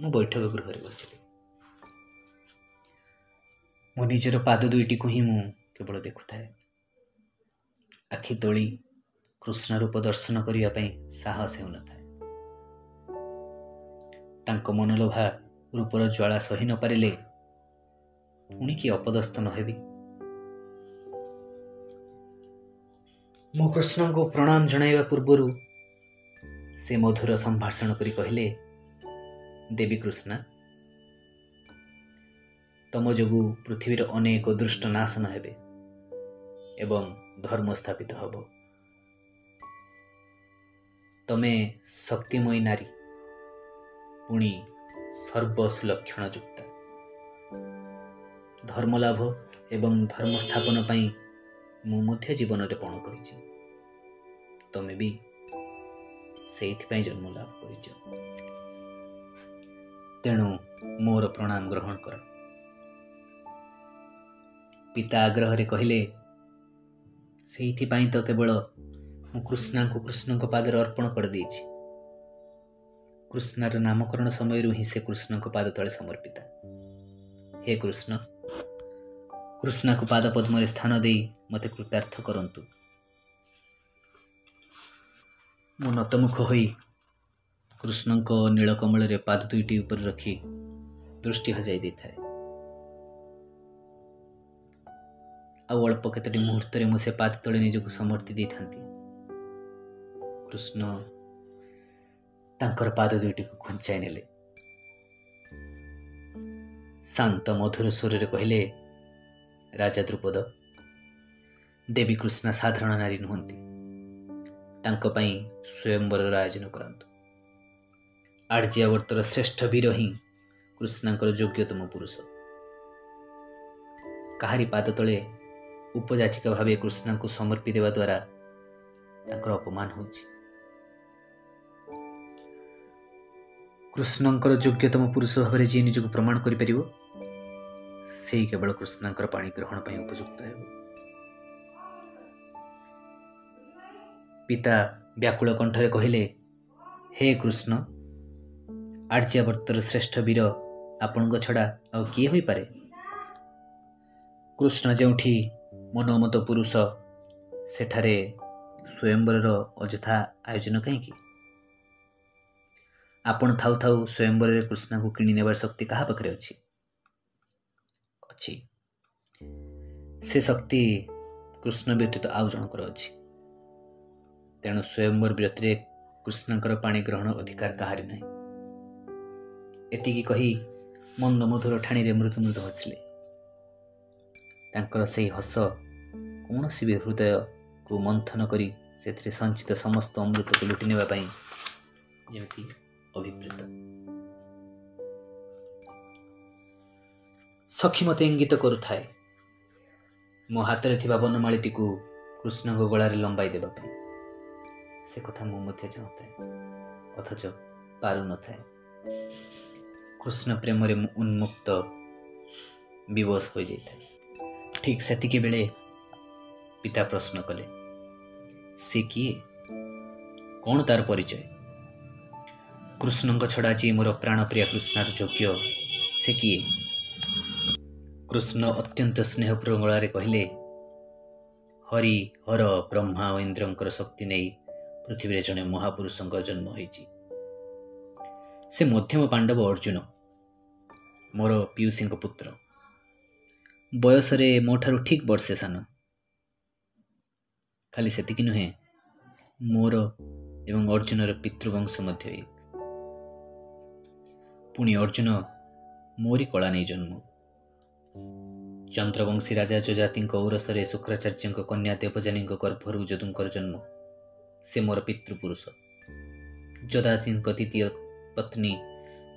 ମୁଁ ବୈଠକ ଗୃହରେ ବସିଲି। ମୋ ନିଜର ପାଦ ଦୁଇଟିକୁ ହିଁ ମୁଁ କେବଳ ଦେଖୁଥାଏ। ଆଖି ତୋଳି କୃଷ୍ଣ ରୂପ ଦର୍ଶନ କରିବା ପାଇଁ ସାହସ ହେଉନଥାଏ। ତାଙ୍କ ମନଲୋଭା ରୂପର ଜ୍ୱାଳା ସହି ନ ପାରିଲେ ପୁଣି କି ଅପଦସ୍ଥ ନ ହେବି। ମୁଁ କୃଷ୍ଣଙ୍କୁ ପ୍ରଣାମ ଜଣାଇବା ପୂର୍ବରୁ ସେ ମଧୁର ସମ୍ଭାଷଣ କରି କହିଲେ, ଦେବୀ କୃଷ୍ଣା, ତମ ଯୋଗୁଁ ପୃଥିବୀର ଅନେକ ଦୁଷ୍ଟ ନାଶନ ହେବେ ଏବଂ ଧର୍ମ ସ୍ଥାପିତ ହେବ। ତମେ ଶକ୍ତିମୟୀ ନାରୀ, ପୁଣି ସର୍ବସୁଲକ୍ଷଣ ଯୁକ୍ତା। ଧର୍ମଲାଭ ଏବଂ ଧର୍ମ ସ୍ଥାପନ ପାଇଁ ମୁଁ ମଧ୍ୟ ଜୀବନରେ ପଣ କରିଛି। ତମେ ବି ସେଇଥିପାଇଁ ଜନ୍ମ ଲାଭ କରିଛ। ତେଣୁ ମୋର ପ୍ରଣାମ ଗ୍ରହଣ କର। ପିତା ଆଗ୍ରହରେ କହିଲେ, ସେଇଥିପାଇଁ ତ କେବଳ ମୁଁ କୃଷ୍ଣାଙ୍କୁ କୃଷ୍ଣଙ୍କ ପାଦରେ ଅର୍ପଣ କରିଦେଇଛି। କୃଷ୍ଣର ନାମକରଣ ସମୟରୁ ହିଁ ସେ କୃଷ୍ଣଙ୍କ ପାଦ ତଳେ ସମର୍ପିତା। ହେ କୃଷ୍ଣ, କୃଷ୍ଣକୁ ପାଦ ପଦ୍ମରେ ସ୍ଥାନ ଦେଇ ମୋତେ କୃତାର୍ଥ କରନ୍ତୁ। ମୁଁ ନତମୁଖ ହୋଇ କୃଷ୍ଣଙ୍କ ନୀଳକମଳରେ ପାଦ ଦୁଇଟି ଉପରେ ରଖି ଦୃଷ୍ଟି ହଜାଇ ଦେଇଥାଏ। ଆଉ ଅଳ୍ପ କେତୋଟି ମୁହୂର୍ତ୍ତରେ ମୁଁ ସେ ପାଦ ତଳେ ନିଜକୁ ସମର୍ପି ଦେଇଥାନ୍ତି। କୃଷ୍ଣ ତାଙ୍କର ପାଦ ଦୁଇଟିକୁ ଘୁଞ୍ଚାଇ ନେଲେ। ଶାନ୍ତ ମଧୁର ସ୍ୱରରେ କହିଲେ, ରାଜା ଦ୍ରୁପଦ, ଦେବୀ କୃଷ୍ଣା ସାଧାରଣ ନାରୀ ନୁହନ୍ତି। ତାଙ୍କ ପାଇଁ ସ୍ୱୟଂବରର ଆୟୋଜନ କରାନ୍ତୁ। ଆର୍ଯ୍ୟାବର୍ତ୍ତର ଶ୍ରେଷ୍ଠ ବୀର ହିଁ କୃଷ୍ଣାଙ୍କର ଯୋଗ୍ୟତମ ପୁରୁଷ। କାହାରି ପାଦ ତଳେ ଉପଯାଚିକା ଭାବେ କୃଷ୍ଣାଙ୍କୁ ସମର୍ପି ଦେବା ଦ୍ୱାରା ତାଙ୍କର ଅପମାନ ହେଉଛି। କୃଷ୍ଣଙ୍କର ଯୋଗ୍ୟତମ ପୁରୁଷ ଭାବରେ ଯିଏ ନିଜକୁ ପ୍ରମାଣ କରିପାରିବ, ସେଇ କେବଳ କୃଷ୍ଣଙ୍କର ପାଣି ଗ୍ରହଣ ପାଇଁ ଉପଯୁକ୍ତ ହେବ। ପିତା ବ୍ୟାକୁଳ କଣ୍ଠରେ କହିଲେ, ହେ କୃଷ୍ଣ, ଆର୍ଯ୍ୟାବର୍ତ୍ତର ଶ୍ରେଷ୍ଠ ବୀର ଆପଣଙ୍କ ଛଡ଼ା ଆଉ କିଏ ହୋଇପାରେ? କୃଷ୍ଣ ଯେଉଁଠି ମନୋମତ ପୁରୁଷ, ସେଠାରେ ସ୍ୱୟଂବରର ଅଯଥା ଆୟୋଜନ କାହିଁକି? ଆପଣ ଥାଉ ଥାଉ ସ୍ୱୟଂବରରେ କୃଷ୍ଣଙ୍କୁ କିଣି ନେବାର ଶକ୍ତି କାହା ପାଖରେ ଅଛି? ଅଛି। ସେ ଶକ୍ତି କୃଷ୍ଣ ବ୍ୟତୀତ ଆଉ ଜଣଙ୍କର ଅଛି। ତେଣୁ ସ୍ୱୟଂବର ବ୍ୟତୀତରେ କୃଷ୍ଣଙ୍କର ପାଣି ଗ୍ରହଣ ଅଧିକାର କାହାରି ନାହିଁ। ଏତିକି କହି ମନ୍ଦ ମଧୁର ଠାଣିରେ ମୃଦୁ ମୃଦୁ ହସିଲେ। ତାଙ୍କର ସେହି ହସ କୌଣସି ବି ହୃଦୟକୁ ମନ୍ଥନ କରି ସେଥିରେ ସଞ୍ଚିତ ସମସ୍ତ ଅମୃତକୁ ଲୁଟି ନେବା ପାଇଁ ଯେମିତି ଅଭିପ୍ରେତ। ସଖୀ ମୋତେ ଇଙ୍ଗିତ କରୁଥାଏ ମୋ ହାତରେ ଥିବା ବନମାଳିଟିକୁ କୃଷ୍ଣଙ୍କ ଗଳାରେ ଲମ୍ବାଇ ଦେବା ପାଇଁ। ସେ କଥା ମୁଁ ମଧ୍ୟ ଚାହୁଁଥାଏ, ଅଥଚ ପାରୁନଥାଏ। କୃଷ୍ଣ ପ୍ରେମରେ ମୁଁ ଉନ୍ମୁକ୍ତ ବିବଶ ହୋଇଯାଇଥାଏ। ଠିକ୍ ସେତିକି ବେଳେ ପିତା ପ୍ରଶ୍ନ କଲେ, ସେ କିଏ? କ'ଣ ତାର ପରିଚୟ? କୃଷ୍ଣଙ୍କ ଛଡ଼ା ଯିଏ ମୋର ପ୍ରାଣପ୍ରିୟ କୃଷ୍ଣର ଯୋଗ୍ୟ, ସେ କିଏ? କୃଷ୍ଣ ଅତ୍ୟନ୍ତ ସ୍ନେହପୂର୍ଣ୍ଣ ଗଳାରେ କହିଲେ, ହରି, ହର, ବ୍ରହ୍ମା ଓ ଇନ୍ଦ୍ରଙ୍କର ଶକ୍ତି ନେଇ ପୃଥିବୀରେ ଜଣେ ମହାପୁରୁଷଙ୍କର ଜନ୍ମ ହୋଇଛି। ସେ ମଧ୍ୟମ ପାଣ୍ଡବ ଅର୍ଜୁନ, ମୋର ପିଉସୀଙ୍କ ପୁତ୍ର। ବୟସରେ ମୋ ଠାରୁ ଠିକ୍ ବର୍ଷେ ସାନ। ଖାଲି ସେତିକି ନୁହେଁ, ମୋର ଏବଂ ଅର୍ଜୁନର ପିତୃବଂଶ ମଧ୍ୟ ଏକ। ପୁଣି ଅର୍ଜୁନ ମୋରି କଳା ନେଇ ଜନ୍ମ। ଚନ୍ଦ୍ରବଂଶୀ ରାଜା ଯଜାତିଙ୍କ ଔରସରେ ଶୁକ୍ରାଚାର୍ଯ୍ୟଙ୍କ କନ୍ୟା ଦେବଯାନୀଙ୍କ ଗର୍ଭରୁ ଯଦୁଙ୍କର ଜନ୍ମ। ସେ ମୋର ପିତୃପୁରୁଷ। ଯଦାତିଙ୍କ ଦ୍ୱିତୀୟ ପତ୍ନୀ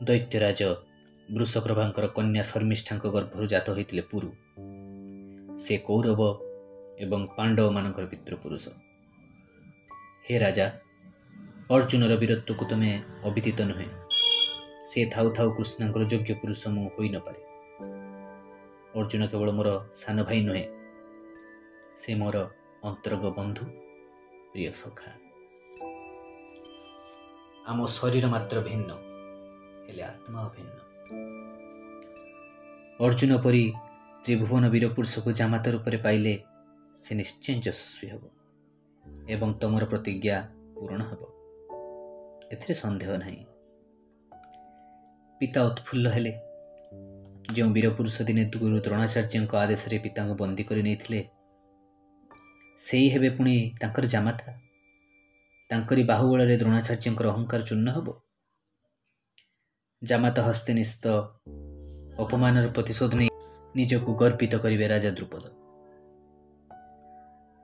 ଦୈତ୍ୟରାଜ ବୃଷପ୍ରଭାଙ୍କର କନ୍ୟା ଶର୍ମିଷ୍ଠାଙ୍କ ଗର୍ଭରୁ ଜାତ ହୋଇଥିଲେ ପୁରୁ। ସେ କୌରବ ଏବଂ ପାଣ୍ଡବମାନଙ୍କର ପିତୃପୁରୁଷ। ହେ ରାଜା, ଅର୍ଜୁନର ବୀରତ୍ୱକୁ ତୁମେ ଅବିଦିତ ନୁହେଁ। ସେ ଥାଉ ଥାଉ କୃଷ୍ଣଙ୍କର ଯୋଗ୍ୟ ପୁରୁଷ ମୁଁ ହୋଇନପାରେ। ଅର୍ଜୁନ କେବଳ ମୋର ସାନ ଭାଇ ନୁହେଁ, ସେ ମୋର ଅନ୍ତରଙ୍ଗ ବନ୍ଧୁ, ପ୍ରିୟ ସଖା। ଆମ ଶରୀର ମାତ୍ର ଭିନ୍ନ, ହେଲେ ଆତ୍ମା ଅଭିନ୍ନ। ଅର୍ଜୁନ ପରି ତ୍ରିଭୁବନ ବୀରପୁରୁଷକୁ ଜାମାତା ରୂପରେ ପାଇଲେ ସେ ନିଶ୍ଚୟ ଯଶସ୍ୱୀ ହେବ ଏବଂ ତମର ପ୍ରତିଜ୍ଞା ପୂରଣ ହେବ, ଏଥିରେ ସନ୍ଦେହ ନାହିଁ। ପିତା ଉତ୍ଫୁଲ୍ଲ ହେଲେ। ଯେଉଁ ବୀରପୁରୁଷ ଦିନେ ଗୁରୁ ଦ୍ରୋଣାଚାର୍ଯ୍ୟଙ୍କ ଆଦେଶରେ ପିତାଙ୍କୁ ବନ୍ଦୀ କରି ନେଇଥିଲେ, ସେଇ ହେବେ ପୁଣି ତାଙ୍କର ଜାମାତା। ତାଙ୍କରି ବାହୁବଳରେ ଦ୍ରୋଣାଚାର୍ଯ୍ୟଙ୍କର ଅହଙ୍କାର ଚୂର୍ଣ୍ଣ ହେବ। ଜାମାତା ହସ୍ତେ ନିସ୍ତ ଅପମାନର ପ୍ରତିଶୋଧ ନେଇ ନିଜକୁ ଗର୍ବିତ କରିବେ ରାଜା ଦ୍ରୁପଦ।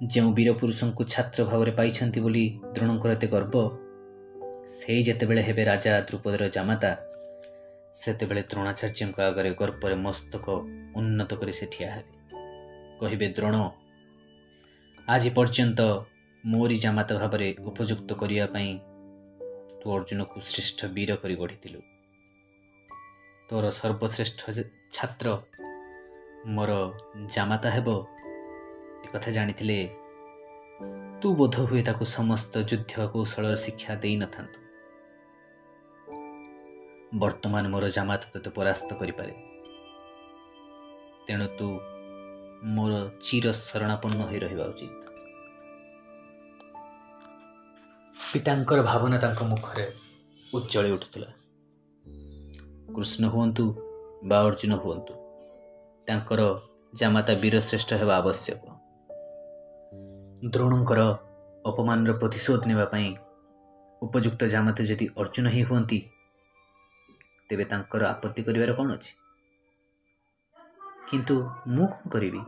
ଯେଉଁ ବୀରପୁରୁଷଙ୍କୁ ଛାତ୍ର ଭାବରେ ପାଇଛନ୍ତି ବୋଲି ଦ୍ରୋଣଙ୍କର ଏତେ ଗର୍ବ, ସେଇ ଯେତେବେଳେ ହେବେ ରାଜା ଦ୍ରୁପଦର ଜାମାତା, ସେତେବେଳେ ଦ୍ରୋଣାଚାର୍ଯ୍ୟଙ୍କ ଆଗରେ ଗର୍ବରେ ମସ୍ତକ ଉନ୍ନତ କରି ସେ ଠିଆ ହେବେ। କହିବେ, ଦ୍ରୋଣ, ଆଜି ପର୍ଯ୍ୟନ୍ତ ମୋରି ଜାମାତା ଭାବରେ ଉପଯୁକ୍ତ କରିବା ପାଇଁ ତୁ ଅର୍ଜୁନକୁ ଶ୍ରେଷ୍ଠ ବୀର କରି ଗଢ଼ିଥିଲୁ। ତୋର ସର୍ବଶ୍ରେଷ୍ଠ ଛାତ୍ର ମୋର ଜାମାତା ହେବ, ଏକଥା ଜାଣିଥିଲେ ତୁ ବୋଧ ହୁଏ ତାକୁ ସମସ୍ତ ଯୁଦ୍ଧ କୌଶଳର ଶିକ୍ଷା ଦେଇନଥାନ୍ତୁ। ବର୍ତ୍ତମାନ ମୋର ଜାମାତା ତୋତେ ପରାସ୍ତ କରିପାରେ, ତେଣୁ ତୁ ମୋର ଚିର ଶରଣାପନ୍ନ ହୋଇ ରହିବା ଉଚିତ। ପିତାଙ୍କର ଭାବନା ତାଙ୍କ ମୁଖରେ ଉଜ୍ଜଳି ଉଠୁଥିଲା। କୃଷ୍ଣ ହୁଅନ୍ତୁ ବା ଅର୍ଜୁନ ହୁଅନ୍ତୁ, ତାଙ୍କର ଜାମାତା ବୀରଶ୍ରେଷ୍ଠ ହେବା ଆବଶ୍ୟକ। ଦ୍ରୋଣଙ୍କର ଅପମାନର ପ୍ରତିଶୋଧ ନେବା ପାଇଁ ଉପଯୁକ୍ତ ଜାମାତା ଯଦି ଅର୍ଜୁନ ହିଁ ହୁଅନ୍ତି, ତେବେ ତାଙ୍କର ଆପତ୍ତି କରିବାର କ'ଣ ଅଛି? କିନ୍ତୁ ମୁଁ କ'ଣ କରିବି?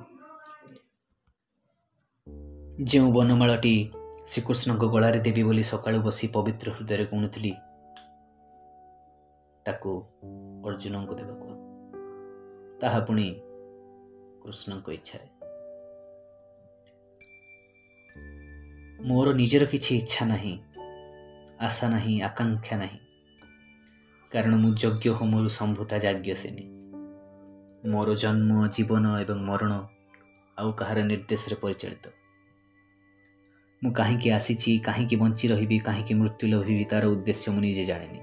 ଯେଉଁ ବନମାଳଟି ଶ୍ରୀକୃଷ୍ଣଙ୍କ ଗଳାରେ ଦେବି ବୋଲି ସକାଳୁ ବସି ପବିତ୍ର ହୃଦୟରେ ଗୁଣୁଥିଲି, ତାକୁ ଅର୍ଜୁନଙ୍କୁ ଦେବାକୁ ହେବ। ତାହା ପୁଣି କୃଷ୍ଣଙ୍କ ଇଚ୍ଛାରେ। ମୋର ନିଜର କିଛି ଇଚ୍ଛା ନାହିଁ, ଆଶା ନାହିଁ, ଆକାଂକ୍ଷା ନାହିଁ, କାରଣ ମୁଁ ଯଜ୍ଞ ହୋମରୁ ସମ୍ଭୂତା ଯାଜ୍ଞସେନୀ। ମୋର ଜନ୍ମ, ଜୀବନ ଏବଂ ମରଣ ଆଉ କାହାର ନିର୍ଦ୍ଦେଶରେ ପରିଚାଳିତ। ମୁଁ କାହିଁକି ଆସିଛି, କାହିଁକି ବଞ୍ଚି ରହିବି, କାହିଁକି ମୃତ୍ୟୁ ଲଭିବି, ତାର ଉଦ୍ଦେଶ୍ୟ ମୁଁ ନିଜେ ଜାଣିନି।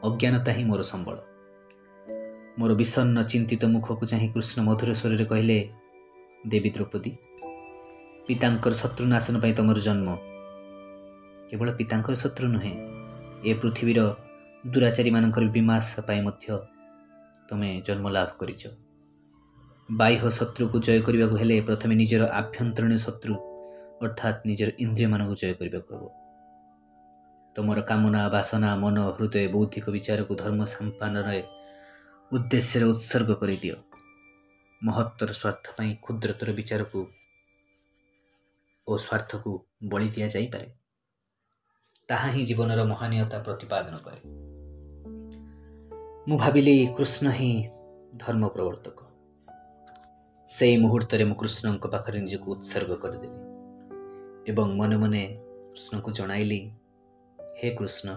ଅଜ୍ଞାନତା ହିଁ ମୋର ସମ୍ବଳ। ମୋର ବିଷନ୍ନ ଚିନ୍ତିତ ମୁଖକୁ ଚାହିଁ କୃଷ୍ଣ ମଧୁର ସ୍ୱରରେ କହିଲେ, ଦେବୀ ଦ୍ରୌପଦୀ, ପିତାଙ୍କର ଶତ୍ରୁ ନାଶନ ପାଇଁ ତମର ଜନ୍ମ। କେବଳ ପିତାଙ୍କର ଶତ୍ରୁ ନୁହେଁ, ଏ ପୃଥିବୀର ଦୁରାଚାରୀମାନଙ୍କର ବିନାଶ ପାଇଁ ମଧ୍ୟ ତମେ ଜନ୍ମ ଲାଭ କରିଛ। ବାହ୍ୟ ଶତ୍ରୁକୁ ଜୟ କରିବାକୁ ହେଲେ ପ୍ରଥମେ ନିଜର ଆଭ୍ୟନ୍ତରୀଣ ଶତ୍ରୁ ଅର୍ଥାତ୍ ନିଜର ଇନ୍ଦ୍ରିୟମାନଙ୍କୁ ଜୟ କରିବାକୁ ହେବ। ତମର କାମନା, ବାସନା, ମନ, ହୃଦୟ, ବୌଦ୍ଧିକ ବିଚାରକୁ ଧର୍ମ ସମ୍ପାଦନରେ ଉଦ୍ଦେଶ୍ୟରେ ଉତ୍ସର୍ଗ କରିଦିଅ। ମହତ୍ତର ସ୍ୱାର୍ଥ ପାଇଁ କ୍ଷୁଦ୍ରତର ବିଚାରକୁ ଓ ସ୍ୱାର୍ଥକୁ ବଳି ଦିଆଯାଇପାରେ। ତାହା ହିଁ ଜୀବନର ମହାନୀୟତା ପ୍ରତିପାଦନ କରେ। ମୁଁ ଭାବିଲି କୃଷ୍ଣ ହିଁ ଧର୍ମ ପ୍ରବର୍ତ୍ତକ। ସେଇ ମୁହୂର୍ତ୍ତରେ ମୁଁ କୃଷ୍ଣଙ୍କ ପାଖରେ ନିଜକୁ ଉତ୍ସର୍ଗ କରିଦେଲି ଏବଂ ମନେ ମନେ କୃଷ୍ଣଙ୍କୁ ଜଣାଇଲି, ହେ କୃଷ୍ଣ,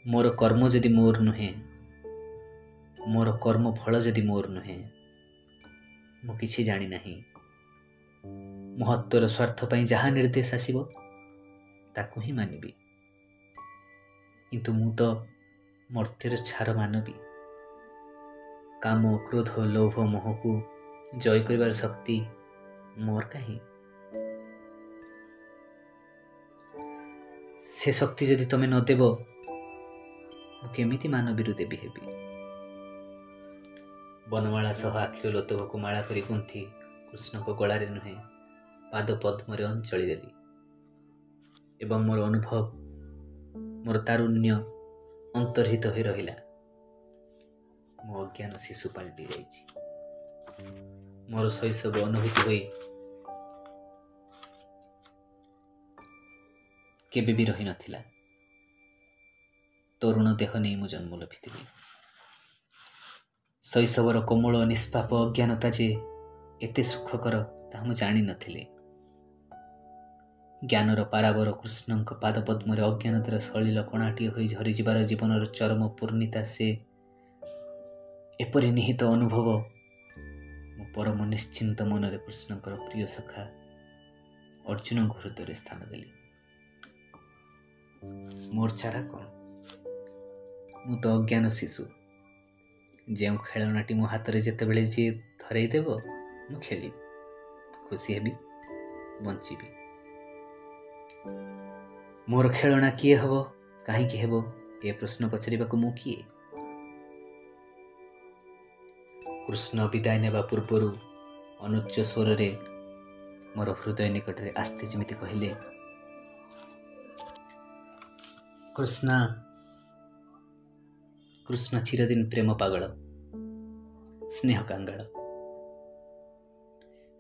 ମୋର କର୍ମ ଯଦି ମୋର ନୁହେଁ, ମୋର କର୍ମ ଫଳ ଯଦି ମୋର ନୁହେଁ, ମୁଁ କିଛି ଜାଣି ନାହିଁ। ମହତ୍ତର ସ୍ୱାର୍ଥ ପାଇଁ ଯାହା ନିର୍ଦ୍ଦେଶ ଆସିବ ତାକୁ ହିଁ ମାନିବି। କିନ୍ତୁ ମୁଁ ତ ମର୍ତ୍ତ୍ୟର ଛାର ମାନବୀ। କାମ, କ୍ରୋଧ, ଲୋଭ, ମୋହକୁ ଜୟ କରିବାର ଶକ୍ତି ମୋର କାହିଁ? ସେ ଶକ୍ତି ଯଦି ତମେ ନ ଦେବ, ମୁଁ କେମିତି ମାନବୀରୁ ଦେବୀ ହେବି? ବନମାଳା ସହ ଆଖିର ଲୋତକକୁ ମାଳା କରି ଗୁନ୍ଥି କୃଷ୍ଣଙ୍କ ଗଳାରେ ନୁହେଁ, ପାଦ ପଦ୍ମରେ ଅଞ୍ଚଳି ଦେଲି ଏବଂ ମୋର ଅନୁଭବ, ମୋର ତାରୁଣ୍ୟ ଅନ୍ତର୍ହିତ ହୋଇ ରହିଲା। ମୁଁ ଅଜ୍ଞାନ ଶିଶୁ ପାଲଟି ଯାଇଛି। ମୋର ଶୈଶବ ଅନୁଭୂତି ହୋଇ କେବେ ବି ରହିନଥିଲା। ତରୁଣ ଦେହ ନେଇ ମୁଁ ଜନ୍ମ ଲଭିଥିଲି। ଶୈଶବର କୋମଳ ନିଷ୍ପାପ ଅଜ୍ଞାନତା ଯେ ଏତେ ସୁଖକର, ତାହା ମୁଁ ଜାଣିନଥିଲି। ଜ୍ଞାନର ପାରାବର କୃଷ୍ଣଙ୍କ ପାଦ ପଦ୍ମରେ ଅଜ୍ଞାନତାର ସଳିଳ କଣାଟିଏ ହୋଇ ଝରିଯିବାର ଜୀବନର ଚରମ ପୂର୍ଣ୍ଣିତା ସେ ଏପରି ନିହିତ ଅନୁଭବ ମୁଁ ପରମ ନିଶ୍ଚିନ୍ତ ମନରେ କୃଷ୍ଣଙ୍କର ପ୍ରିୟ ସଖା ଅର୍ଜୁନଙ୍କ ହୃଦୟରେ ସ୍ଥାନ ଦେଲି। ମୋର ଚାରା କ'ଣ? ମୁଁ ତ ଅଜ୍ଞାନ ଶିଶୁ। ଯେଉଁ ଖେଳଣାଟି ମୋ ହାତରେ ଯେତେବେଳେ ଯିଏ ଧରେଇ ଦେବ, ମୁଁ ଖେଳିବି, ଖୁସି ହେବି, ବଞ୍ଚିବି। ମୋର ଖେଳଣା କିଏ ହେବ, କାହିଁକି ହେବ, ए प्रश्न पचारिबाकु मु किए? कृष्ण विदाय नेबा पूर्वरु अनुच्च स्वररे मोर हृदय निकटरे आस्ते जेमिति कहिले, कृष्ण कृष्ण चिरदिन प्रेम पागल, स्नेह कांगाल।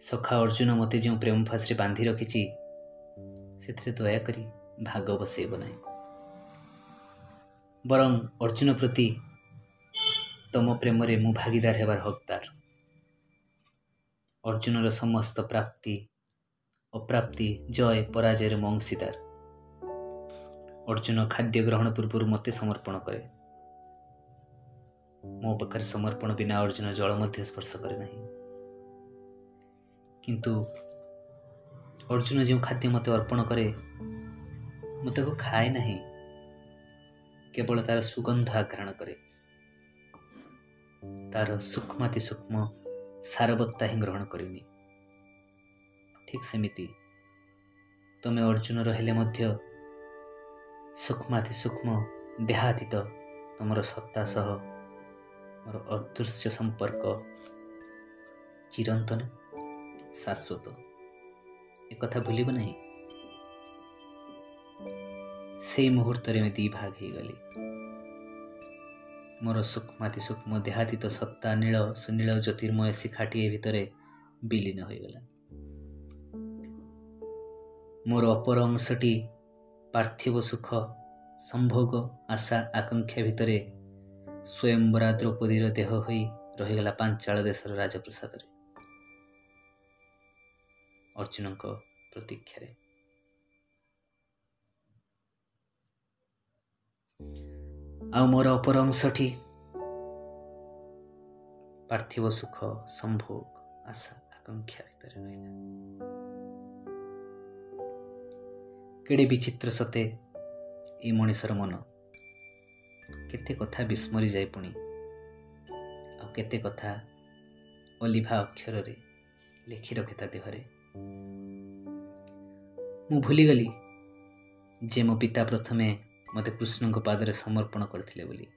सखा अर्जुन मते जो प्रेम फासरे बांधि रखिछि सेथिरे दयाकरी भाग बसेब नाही। बरं अर्जुन प्रति तम प्रेम रे मु भागीदार हेबार हकदार। अर्जुनर समस्त प्राप्ति अप्राप्ति जय पराजय रे अंशीदार। अर्जुन खाद्य ग्रहण पूर्व मते समर्पण करे। मो पाखरे समर्पण बिना अर्जुन जल मध्य स्पर्श करे नहीं। किंतु अर्जुन जो खाद्य मते अर्पण करे मते को खाए नहीं, केवल तार सुगंध आघ्राण करे, तार सूक्ष्माति सूक्ष्म सारवत्ता ही ग्रहण करिनी। ठीक सेमिति तमे अर्जुन रहिले मध्य सूक्ष्माति सूक्ष्म देहातीत तुमर सत्ता सह मोर अदृश्य संपर्क चिरंतन शाश्वत, एक कथा भूलिब नहीं। से मुहूर्त में दी भाग हो गली। मोर सूक्ष्माति सूक्ष्म देहातीत सत्ता नील सुनील ज्योतिर्मय शिखाटीए भितरे विलीन हो गला। मोर अपर अंशटी पार्थिव सुख संभोग आशा आकांक्षा भितरे स्वयंवरा द्रौपदीर देह होई रहीगला पांचाल देशर राजप्रसाद रे अर्जुन प्रतीक्षा। आ मोर अपर अंशटी पार्थिव सुख संभोग आशा आकांक्षा भितर रहिला। केड़े विचित्र सते ए मनिषर मन, केते कथा विस्मरी जाए पुणी आ केते कथा अलिभा अक्षर रे लिखि रखे ता देहरे। मु भूली गली जे मो पिता प्रथमे मते कृष्ण को पादरे समर्पण करथिले बोली।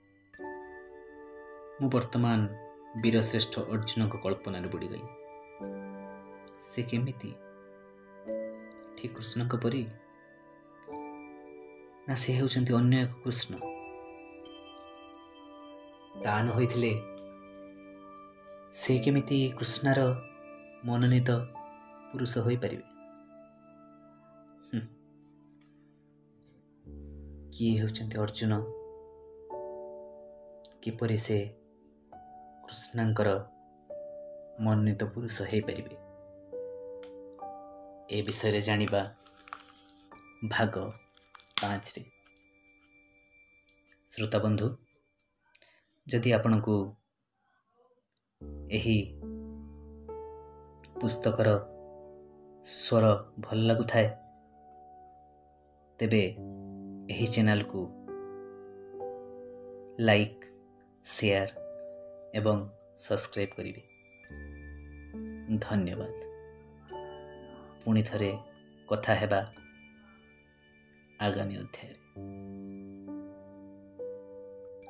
मु वर्तमान वीरश्रेष्ठ अर्जुन को कल्पना बुड़ी गली। से केमिति ठीक कृष्ण को परी ना से हेउचंती अन्य एक कृष्ण। तान होइथिले से केमिति कृष्णर मनोनीत पुरुष होई परिबे? किए हेउचंती अर्जुन, किपरि से कृष्णंकर मनोनीत पुरुष होई परिबे? ए विषय रे जानिबा भाग 5 रे। श्रोता बंधु, जदि आपनकु एही पुस्तकर स्वर भल लागु थाए तेबे एही चैनल को लाइक शेयर एवं सब्सक्राइब करिवे। धन्यवाद। पुणी थरे कथा हेबा आगामी अध्याय।